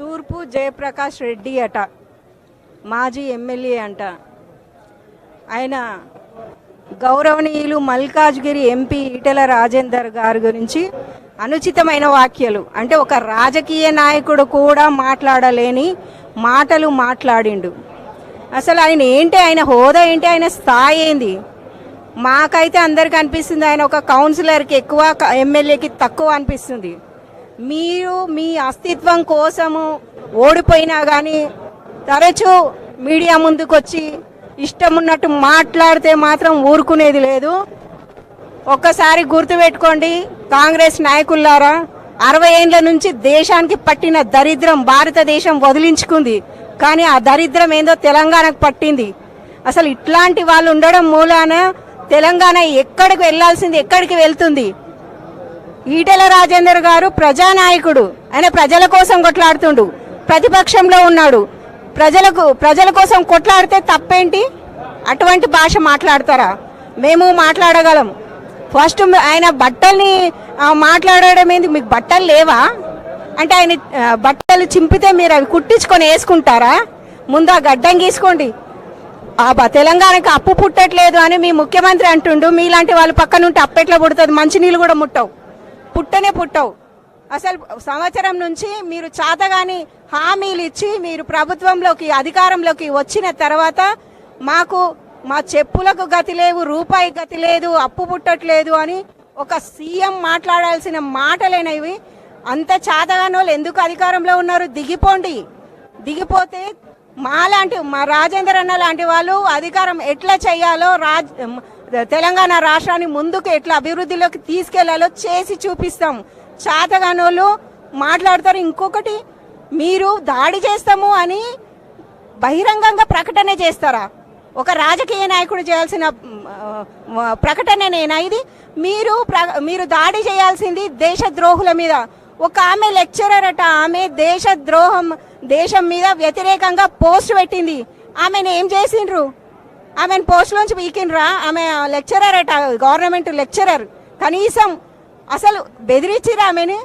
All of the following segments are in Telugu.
తూర్పు జయప్రకాష్ రెడ్డి అట, మాజీ ఎమ్మెల్యే అంట. ఆయన గౌరవనీయులు మల్కాజ్గిరి ఎంపీ ఈటెల రాజేందర్ గారి గురించి అనుచితమైన వ్యాఖ్యలు, అంటే ఒక రాజకీయ నాయకుడు కూడా మాట్లాడలేని మాటలు మాట్లాడిండు. అసలు ఆయన ఏంటి, ఆయన హోదా ఏంటి, ఆయన స్థాయి ఏంది? మాకైతే అందరికి అనిపిస్తుంది ఆయన ఒక కౌన్సిలర్కి ఎక్కువ, ఎమ్మెల్యేకి తక్కువ అనిపిస్తుంది. మీరు మీ అస్తిత్వం కోసము ఓడిపోయినా కానీ తరచూ మీడియా ముందుకొచ్చి ఇష్టం ఉన్నట్టు మాట్లాడితే మాత్రం ఊరుకునేది లేదు. ఒక్కసారి గుర్తుపెట్టుకోండి కాంగ్రెస్ నాయకులారా, 60 ఏళ్ల నుంచి దేశానికి పట్టిన దరిద్రం భారతదేశం వదిలించుకుంది, కానీ ఆ దరిద్రం ఏందో తెలంగాణకు పట్టింది. అసలు ఇట్లాంటి వాళ్ళు ఉండడం మూలాన తెలంగాణ ఎక్కడికి వెళ్లాల్సింది ఎక్కడికి వెళ్తుంది? ఈటెల రాజేందర్ గారు ప్రజానాయకుడు, ఆయన ప్రజల కోసం కొట్లాడుతుండు, ప్రతిపక్షంలో ఉన్నాడు. ప్రజల కోసం కొట్లాడితే తప్పేంటి? అటువంటి భాష మాట్లాడతారా? మేము మాట్లాడగలం. ఫస్ట్ ఆయన బట్టల్ని మాట్లాడడం ఏంది? మీకు బట్టలు లేవా అంటే ఆయన బట్టలు చింపితే మీరు అవి కుట్టించుకొని వేసుకుంటారా? ముందు ఆ గడ్డం గీసుకోండి. తెలంగాణకి అప్పు పుట్టట్లేదు అని మీ ముఖ్యమంత్రి అంటుండు. మీలాంటి వాళ్ళు పక్కన ఉంటే అప్పెట్లా పుడుతుంది? మంచినీళ్ళు కూడా పుట్టనే పుట్టవు. అసలు సంవత్సరం నుంచి మీరు చాతగాని హామీలు ఇచ్చి మీరు ప్రభుత్వంలోకి అధికారంలోకి వచ్చిన తర్వాత మాకు మా చెప్పులకు గతి లేవు, రూపాయి గతి లేదు, అప్పు పుట్టట్లేదు అని ఒక సీఎం మాట్లాడాల్సిన మాటలేనవి. అంత చాతగాని వాళ్ళు ఎందుకు అధికారంలో ఉన్నారు? దిగిపోతే మా రాజేందర్ అన్న లాంటి వాళ్ళు అధికారం ఎట్లా చేయాలో, తెలంగాణ రాష్ట్రాన్ని ముందుకు ఎట్లా అభివృద్ధిలోకి తీసుకెళ్లాలో చేసి చూపిస్తాం. చాతగానోళ్ళు మాట్లాడతారు. ఇంకొకటి, మీరు దాడి చేస్తాము అని బహిరంగంగా ప్రకటన చేస్తారా? ఒక రాజకీయ నాయకుడు చేయాల్సిన ప్రకటననేనా ఇది? మీరు దాడి చేయాల్సింది దేశద్రోహుల మీద. ఒక ఆమె లెక్చరర్ అట, ఆమె దేశం మీద వ్యతిరేకంగా పోస్ట్ పెట్టింది. ఆమెను ఏం చేసిండ్రు? ఆమెను పోస్ట్ లోంచి పీకిండ్రా? ఆమె లెక్చరర్ అట, గవర్నమెంట్ లెక్చరర్. కనీసం అసలు బెదిరించిరా ఆమెని?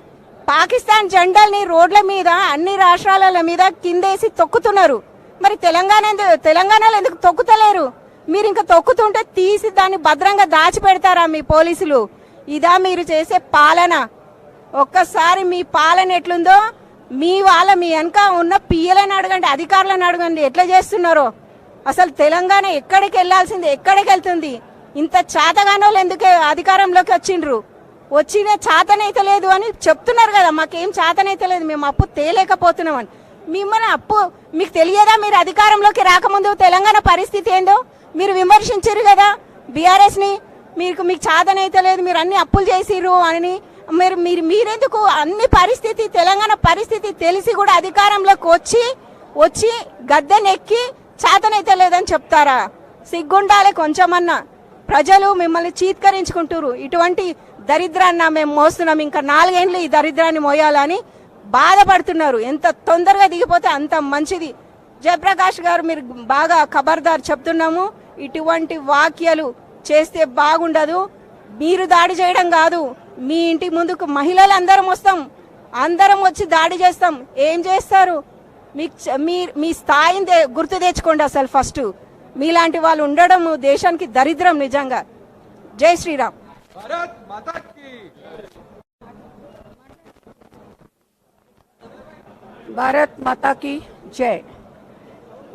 పాకిస్తాన్ జెండాల్ని రోడ్ల మీద అన్ని రాష్ట్రాల మీద కిందేసి తొక్కుతున్నారు. మరి తెలంగాణలో ఎందుకు తొక్కుతలేరు? మీరు ఇంకా తొక్కుతుంటే తీసి దాన్ని భద్రంగా దాచిపెడతారా మీ పోలీసులు? ఇదా మీరు చేసే పాలన? ఒక్కసారి మీ పాలన ఎట్లుందో మీ వెనక ఉన్న పిఎలను అడగండి, అధికారులను అడగండి ఎట్లా చేస్తున్నారో. అసలు తెలంగాణ ఎక్కడికి వెళ్లాల్సింది ఎక్కడికి వెళ్తుంది? ఇంత చాతగానోళ్ళు ఎందుకు అధికారంలోకి వచ్చిన చాతనైతే లేదు అని చెప్తున్నారు కదా. మాకేం చాతనైతే లేదు, మేము అప్పు తేలేకపోతున్నాం అని. మిమ్మల్ని అప్పు మీకు తెలియదా? మీరు అధికారంలోకి రాకముందు తెలంగాణ పరిస్థితి ఏందో మీరు విమర్శించారు కదా బీఆర్ఎస్ ని. మీకు చాతనైతే లేదు, మీరు అన్ని అప్పులు చేసిర్రు అని. మీరెందుకు అన్ని పరిస్థితి, తెలంగాణ పరిస్థితి తెలిసి కూడా అధికారంలోకి వచ్చి గద్దెనెక్కి చాతనైతే లేదని చెప్తారా? సిగ్గుండాలి కొంచెమన్నా. ప్రజలు మిమ్మల్ని చీత్కరించుకుంటారు. ఇటువంటి దరిద్రాన్ని మేము మోస్తున్నాం, ఇంకా 4 ఏళ్ళు ఈ దరిద్రాన్ని మోయాలని బాధపడుతున్నారు. ఎంత తొందరగా దిగిపోతే అంత మంచిది. జయప్రకాష్ గారు, మీరు బాగా ఖబర్దార్ చెప్తున్నాము. ఇటువంటి వ్యాఖ్యలు చేస్తే బాగుండదు. మీరు దాడి చేయడం కాదు, మీ ఇంటి ముందుకు మహిళలు అందరం వస్తాం, అందరం వచ్చి దాడి చేస్తాం. ఏం చేస్తారు? మీ స్థాయిని గుర్తు తెచ్చుకోండి. అసలు ఫస్ట్ మీలాంటి వాళ్ళు ఉండడం దేశానికి దరిద్రం నిజంగా. జై శ్రీరామ్. భారత్ మాతాకి జై.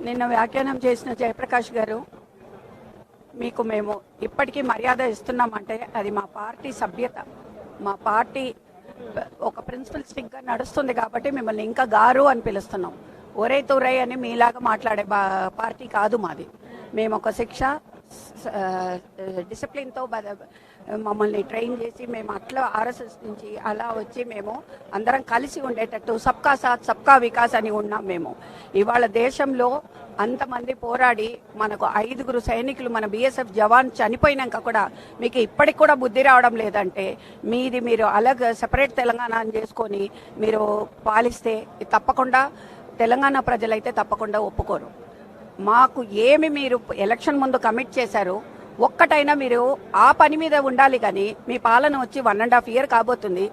నిన్న వ్యాఖ్యానం చేసిన జయప్రకాష్ గారు, మీకు మేము ఇప్పటికీ మర్యాద ఇస్తున్నామంటే అది మా పార్టీ సభ్యత, మా పార్టీ ఒక ప్రిన్సిపల్ స్టిక్గా నడుస్తుంది కాబట్టి మిమ్మల్ని ఇంకా గారు అని పిలుస్తున్నాం. ఒరే తురై అని మీలాగా మాట్లాడే పార్టీ కాదు మాది. మేము ఒక శిక్ష డిసిప్లిన్తో మమ్మల్ని ట్రైన్ చేసి మేము అట్లా ఆర్ఎస్ఎస్ నుంచి అలా వచ్చి మేము అందరం కలిసి ఉండేటట్టు సబ్కా సాత్ సబ్కా వికాస్ అని ఉన్నాం. మేము ఇవాళ దేశంలో అంతమంది పోరాడి మనకు 5 సైనికులు మన బీఎస్ఎఫ్ జవాన్ చనిపోయినాక కూడా మీకు ఇప్పటికి కూడా బుద్ధి రావడం లేదంటే మీరు అలాగ సెపరేట్ తెలంగాణ అని చేసుకొని మీరు పాలిస్తే తప్పకుండా తెలంగాణ ప్రజలైతే తప్పకుండా ఒప్పుకోరు. మాకు ఏమి మీరు ఎలక్షన్ ముందు కమిట్ చేశారు, ఒక్కటైనా మీరు ఆ పని మీద ఉండాలి. కానీ మీ పాలన వచ్చి 1.5 year కాబోతుంది.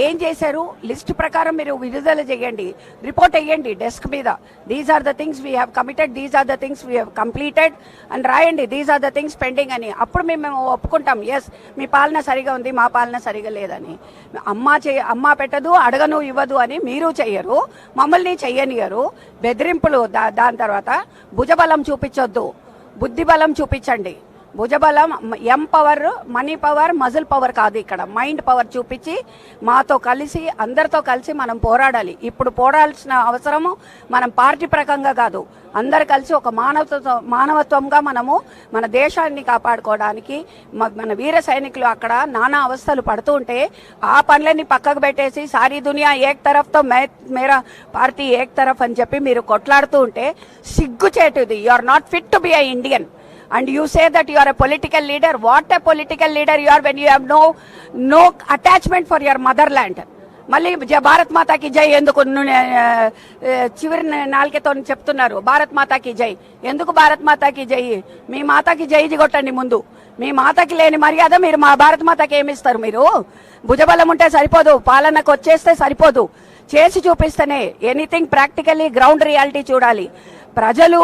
ఏం చేశారు లిస్ట్ ప్రకారం మీరు విడుదల చేయండి, రిపోర్ట్ వేయండి డెస్క్ మీద. These are the things we have committed, these are the things we have completed అని రాయండి. These are the things pending అని. అప్పుడు మేము ఒప్పుకుంటాం, ఎస్ మీ పాలన సరిగా ఉంది, మా పాలన సరిగా లేదని. అమ్మ పెట్టదు, అడగను ఇవ్వదు అని మీరు చెయ్యరు, మమ్మల్ని చెయ్యనియరు. బెదిరింపులు, దాని తర్వాత భుజబలం చూపించొద్దు, బుద్ధి బలం చూపించండి. భుజబలం, ఎం power, money power, muscle power కాదు, ఇక్కడ మైండ్ పవర్ చూపించి మాతో కలిసి అందరితో కలిసి మనం పోరాడాలి. ఇప్పుడు పోరాడాల్సిన అవసరము మనం పార్టీ ప్రకంగా కాదు, అందరు కలిసి ఒక మానవత్వంగా మనము మన దేశాన్ని కాపాడుకోవడానికి. మన వీర సైనికులు అక్కడ నానా అవస్థలు పడుతూ ఉంటే ఆ పనులన్నీ పక్కకు పెట్టేసి సారీ దునియా ఏక్ తరఫ్తో మేరా పార్టీ ఏక్ తరఫ్ అని చెప్పి మీరు కొట్లాడుతూ ఉంటే సిగ్గుచేటుది. You are not fit to be a Indian. And you say that you are a political leader. What a political leader you are when you have no attachment for your motherland. మళ్ళీ భారత్ మాతాకి జై ఎందుకు చివరి నాలుకతో చెప్తున్నారు? భారత్ మాతాకి జై ఎందుకు? భారత్ మాతాకి జై, మీ మాతాకి జై కొట్టండి ముందు. మీ మాతకి లేని మర్యాద మీరు మా భారత్ మాతకి ఏమిస్తారు? మీరు భుజబలం ఉంటే సరిపోదు, పాలనకు వచ్చేస్తే సరిపోదు, చేసి చూపిస్తేనే. ఎనీథింగ్ ప్రాక్టికల్లీ గ్రౌండ్ రియాలిటీ చూడాలి. ప్రజలు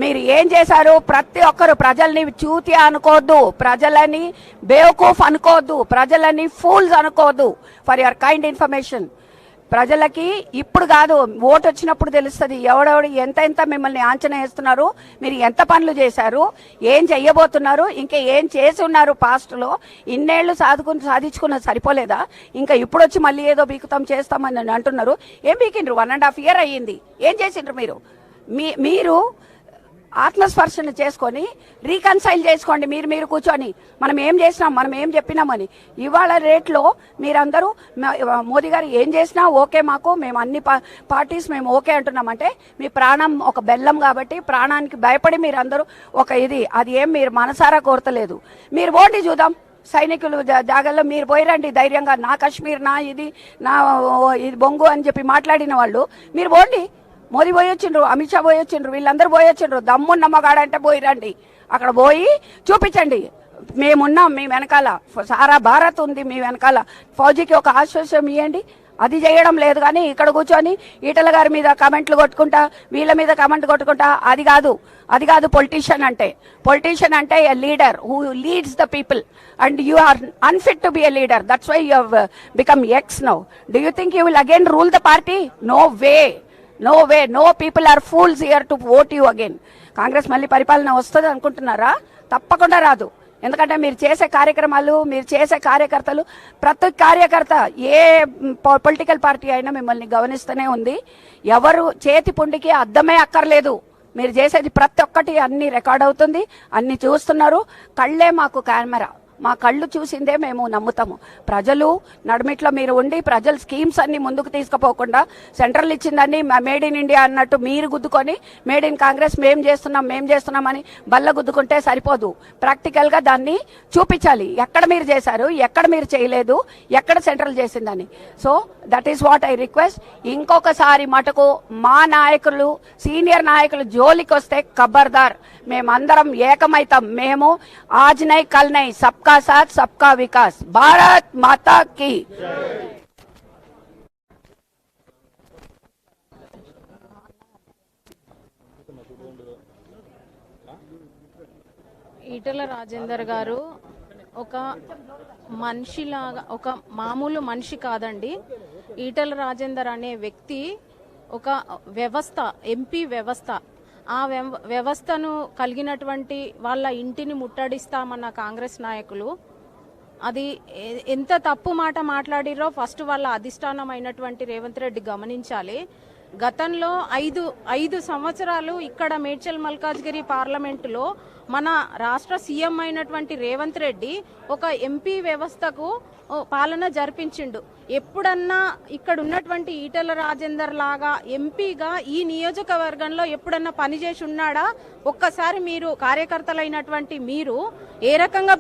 మీరు ఏం చేశారు? ప్రతి ఒక్కరు ప్రజల్ని చూతి అనుకోవద్దు, ప్రజలని బేవకూఫ్ అనుకోవద్దు, ప్రజలని ఫూల్స్ అనుకోవద్దు. ఫర్ యువర్ కైండ్ ఇన్ఫర్మేషన్, ప్రజలకి ఇప్పుడు కాదు, ఓటు వచ్చినప్పుడు తెలుస్తుంది ఎవడెవడు ఎంత మిమ్మల్ని ఆంచనా వేస్తున్నారు, మీరు ఎంత పనులు చేశారు, ఏం చెయ్యబోతున్నారు, ఇంకా ఏం చేసి ఉన్నారు. పాస్ట్ లో ఇన్నేళ్లు సాధించుకున్నది సరిపోలేదా? ఇంకా ఇప్పుడు వచ్చి మళ్ళీ ఏదో బీకుతాం చేస్తామని అంటున్నారు. ఏం బీకిండ్రు? 1.5 year అయ్యింది. ఏం చేసిండ్రు మీరు? మీరు ఆత్మస్పర్శన చేసుకొని రీకన్సైల్ చేసుకోండి. మీరు కూర్చొని మనం ఏం చేసినాం, మనం ఏం చెప్పినామని. ఇవాళ రేట్లో మీరందరూ మోదీ గారు ఏం చేసినా ఓకే, మాకు మేము అన్ని పార్టీస్ మేము ఓకే అంటున్నామంటే మీ ప్రాణం ఒక బెల్లం కాబట్టి ప్రాణానికి భయపడి మీరందరూ ఒక అది ఏం మీరు మనసారా కోరతలేదు. మీరు ఓటి చూద్దాం, సైనికులు జాగాల్లో మీరు పోయిరండి ధైర్యంగా. నా కాశ్మీర్, నా ఇది బొంగు అని చెప్పి మాట్లాడిన వాళ్ళు మీరు పోండి. మోదీ పోయొచ్చిండ్రు, అమిత్ షా పోయొచ్చిండ్రు, వీళ్ళందరూ పోయొచ్చిండ్రు. దమ్మున్న మగాడంటే పోయిరండి, అక్కడ పోయి చూపించండి మేమున్నాం మీ వెనకాల, సారా భారత్ ఉంది మీ వెనకాల. ఫౌజీకి ఒక ఆశ్వాసం ఇవ్వండి. అది చేయడం లేదు. కానీ ఇక్కడ కూర్చొని ఈటల గారి మీద కమెంట్లు కొట్టుకుంటా, వీళ్ళ మీద కమెంట్ కొట్టుకుంటా, అది కాదు పొలిటీషియన్ అంటే. పొలిటీషియన్ అంటే a leader who leads the people and you are unfit to be a leader. That's why you have become X now. Do you think you will again rule the party? No way. No people are fools here to vote you again. Congress మళ్ళీ పరిపాలన వస్తుంది అనుకుంటున్నారా? తప్పకుండా రాదు. ఎందుకంటే మీరు చేసే కార్యక్రమాలు, మీరు చేసే కార్యకర్తలు, ప్రతి కార్యకర్త ఏ పొలిటికల్ పార్టీ అయినా మిమ్మల్ని గమనిస్తూనే ఉంది. ఎవరు చేతి పుండికి అద్దమే అక్కర్లేదు. మీరు చేసేది ప్రతి ఒక్కటి అన్ని రికార్డ్ అవుతుంది, అన్ని చూస్తున్నారు. కళ్ళే మాకు కెమెరా, మా కళ్ళు చూసిందే మేము నమ్ముతాము. ప్రజలు నడుమిట్లో మీరు ఉండి ప్రజలు స్కీమ్స్ అన్ని ముందుకు తీసుకుపోకుండా సెంట్రల్ ఇచ్చిందని మేడ్ ఇన్ ఇండియా అన్నట్టు మీరు గుద్దుకొని మేడ్ ఇన్ కాంగ్రెస్ మేం చేస్తున్నామని బల్ల గుద్దుకుంటే సరిపోదు. ప్రాక్టికల్ గా దాన్ని చూపించాలి. ఎక్కడ మీరు చేశారు, ఎక్కడ మీరు చేయలేదు, ఎక్కడ సెంట్రల్ చేసిందని. So that is what I request. ఇంకొకసారి మటుకు మా నాయకులు, సీనియర్ నాయకులు జోలికి వస్తే ఖబర్దార్, మేమందరం ఏకమైతాం. మేము ఆజ్ నై కల్ నై, సబ్కా సాత్ సబ్కా వికాస్. భారత్ మాతా కీ. ఈటల రాజేందర్ గారు ఒక మనిషిలాగా, ఒక మామూలు మనిషి కాదండి. ఈటల రాజేందర్ అనే వ్యక్తి ఒక వ్యవస్థ, ఎంపీ వ్యవస్థ. ఆ వ్యవస్థను కలిగినటువంటి వాళ్ళ ఇంటిని ముట్టడిస్తామన్న కాంగ్రెస్ నాయకులు అది ఎంత తప్పు మాట మాట్లాడిరో ఫస్ట్ వాళ్ళ అధిష్టానం అయినటువంటి రేవంత్ రెడ్డి గమనించాలి. గతంలో ఐదు సంవత్సరాలు ఇక్కడ మేడ్చల్ మల్కాజ్గిరి పార్లమెంటులో మన రాష్ట్ర సీఎం అయినటువంటి రేవంత్ రెడ్డి ఒక ఎంపీ వ్యవస్థకు పాలన జరిపించిండు. ఎప్పుడన్నా ఇక్కడ ఉన్నటువంటి ఈటల రాజేందర్ లాగా ఎంపీగా ఈ నియోజకవర్గంలో ఎప్పుడన్నా పనిచేసి ఉన్నాడా? ఒక్కసారి మీరు కార్యకర్తలైనటువంటి మీరు ఏ రకంగా